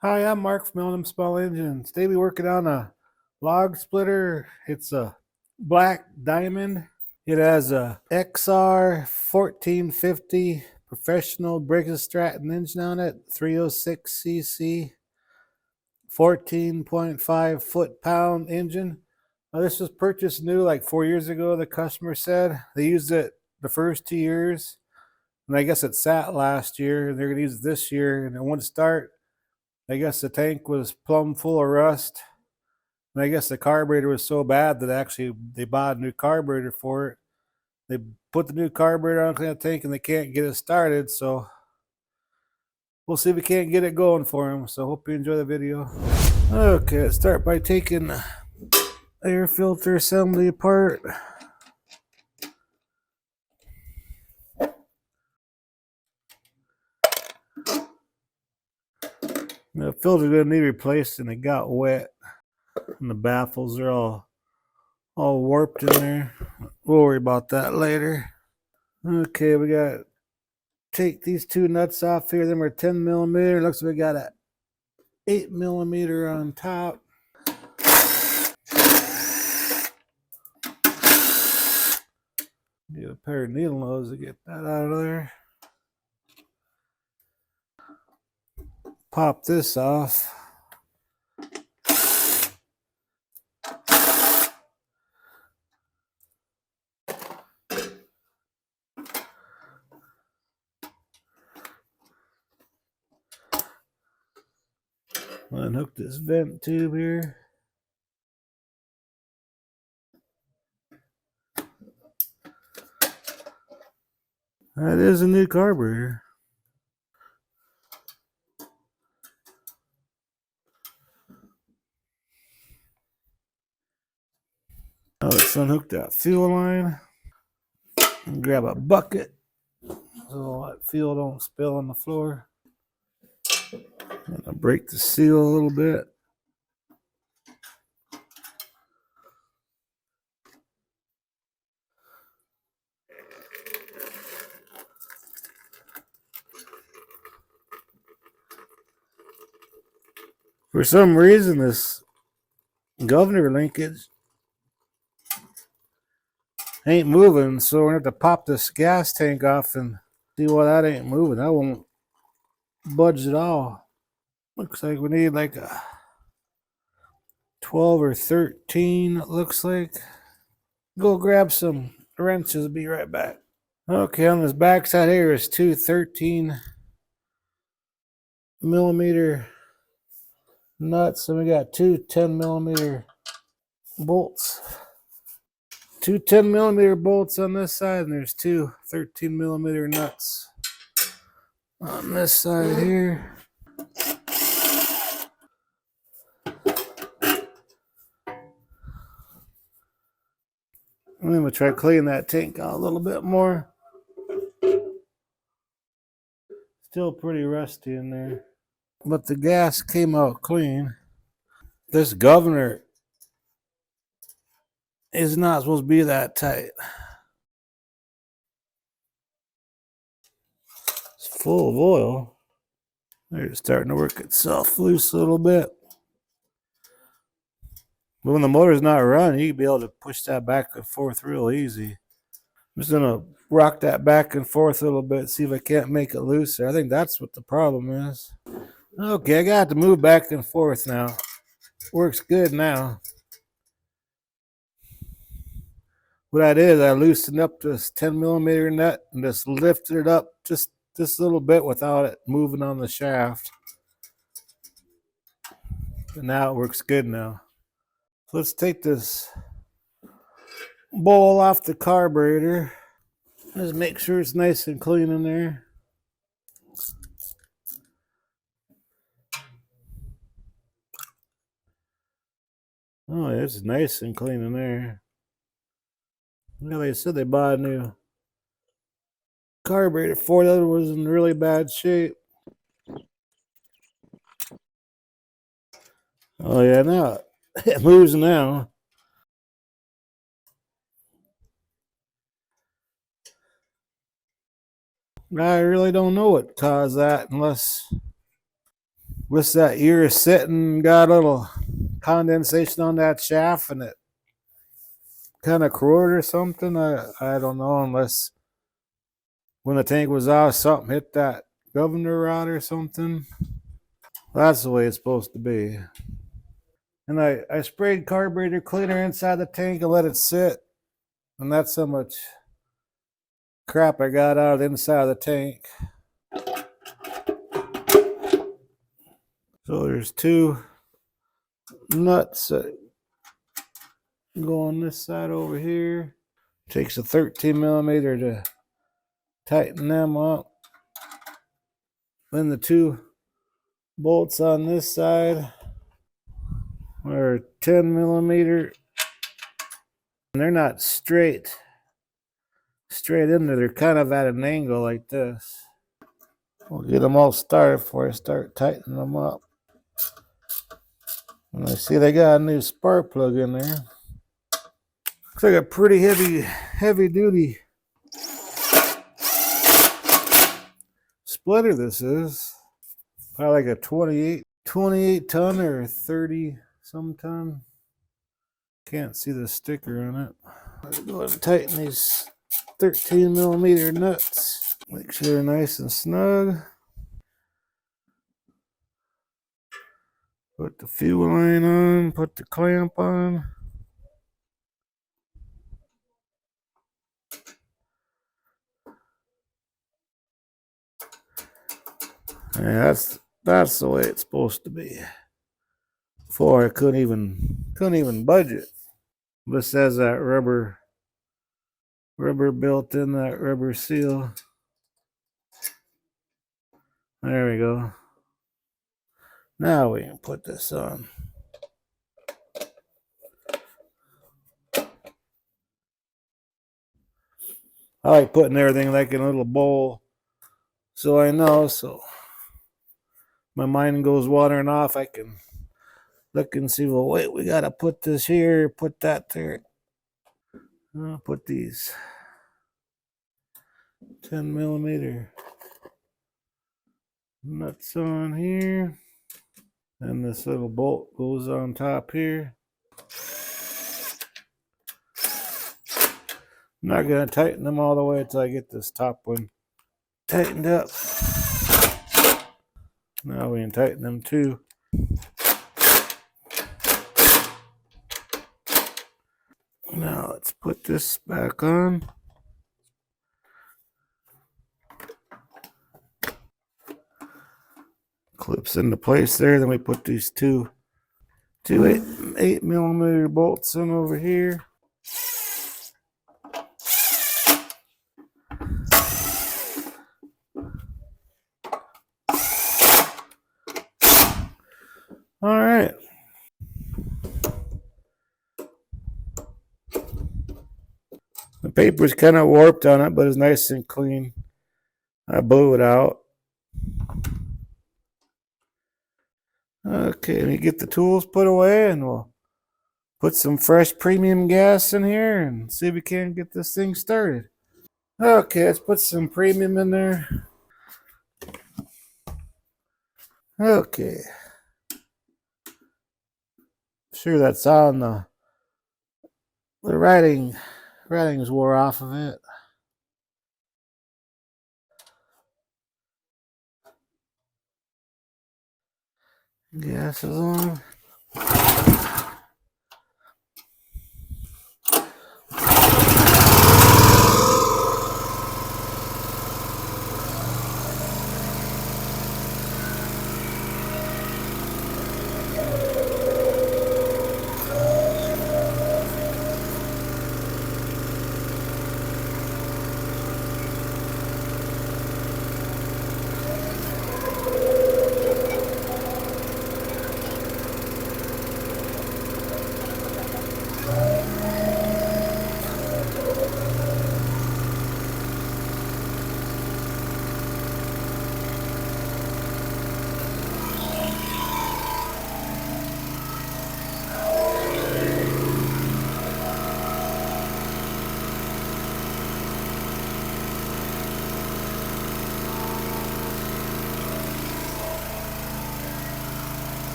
Hi, I'm Mark from L&M Small Engines. Today we're working on a log splitter. It's a black diamond. It has a XR1450 professional Briggs Stratton engine on it, 306cc, 14.5 foot-pound engine. Now, this was purchased new like 4 years ago, the customer said. They used it the first 2 years, and I guess it sat last year, and they're going to use it this year, and it wouldn't start. I guess the tank was plumb full of rust. And I guess the carburetor was so bad that actually they bought a new carburetor for it. They put the new carburetor on the tank and they can't get it started. So we'll see if we can't get it going for them. So hope you enjoy the video. Okay, let's start by taking the air filter assembly apart. The filter's gonna need replaced and it got wet. And the baffles are all warped in there. We'll worry about that later. Okay, we got take these two nuts off here. Them are 10 millimeter. Looks like we got a 8 millimeter on top. Get a pair of needle nose to get that out of there. Pop this off. Unhook this vent tube here. That is a new carburetor. Now let's unhook that fuel line. And grab a bucket so that fuel don't spill on the floor. I'm gonna break the seal a little bit. For some reason, this governor linkage ain't moving, so we're gonna have to pop this gas tank off and see why that ain't moving. That won't budge at all. Looks like we need like a 12 or 13, it looks like. Go grab some wrenches, be right back. Okay, on this back side here is two 13 millimeter nuts, and we got two 10 millimeter bolts. Two 10 millimeter bolts on this side, and there's two 13 millimeter nuts on this side here. I'm gonna try cleaning that tank out a little bit more. Still pretty rusty in there, but the gas came out clean. This governor is not supposed to be that tight. It's full of oil. It's starting to work itself loose a little bit. But when the motor's not running, you can be able to push that back and forth real easy. I'm just gonna rock that back and forth a little bit, see if I can't make it looser. I think that's what the problem is. Okay, I got to move back and forth now. Works good now. What I did is I loosened up this 10 millimeter nut and just lifted it up just a little bit without it moving on the shaft. And now it works good now. So let's take this bowl off the carburetor. Just make sure it's nice and clean in there. Oh, yeah, it's nice and clean in there. Like I said, they bought a new carburetor for it. The other was in really bad shape. Oh yeah, now it moves now. I really don't know what caused that unless with that ear sitting, got a little condensation on that shaft, and it kind of corroded or something. I don't know, unless when the tank was off, something hit that governor rod or something. That's the way it's supposed to be. And I sprayed carburetor cleaner inside the tank and let it sit. And that's how much crap I got out of the inside of the tank. So there's two nuts that go on this side over here. Takes a 13 millimeter to tighten them up. Then the two bolts on this side are 10 millimeter. And they're not straight in there. They're kind of at an angle like this. We'll get them all started before I start tightening them up. And I see they got a new spark plug in there. Looks like a pretty heavy duty splitter this is. Probably like a 28 ton or 30 some ton. Can't see the sticker on it. Let's go ahead and tighten these 13 millimeter nuts. Make sure they're nice and snug. Put the fuel line on, put the clamp on. Yeah, that's the way it's supposed to be. Before I couldn't even budge it. This has that rubber built in, that rubber seal. There we go. Now we can put this on. I like putting everything like in a little bowl so I know, so my mind goes wandering off. I can look and see, well, wait, we got to put this here, put that there. I'll put these 10 millimeter nuts on here. And this little bolt goes on top here. I'm not going to tighten them all the way until I get this top one tightened up. Now we can tighten them too. Now let's put this back on. Clips into place there. Then we put these two 8 millimeter bolts in over here. All right. The paper's kind of warped on it, but it's nice and clean. I blew it out. Okay, let me get the tools put away and we'll put some fresh premium gas in here and see if we can get this thing started. Okay, let's put some premium in there. Okay. Sure that's on the writings wore off of it. Gas is on.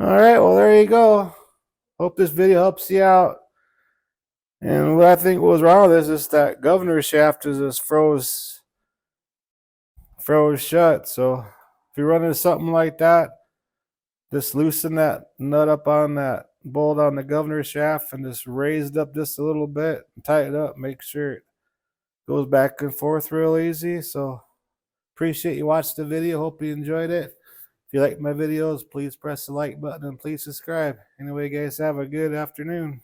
All right, well, there you go. Hope this video helps you out. And what I think was wrong with this is that governor shaft is just froze shut. So if you're running something like that, just loosen that nut up on that bolt on the governor shaft and just raise it up just a little bit and tighten it up. Make sure it goes back and forth real easy. So appreciate you watching the video. Hope you enjoyed it. If you like my videos, please press the like button and please subscribe. Anyway, guys, have a good afternoon.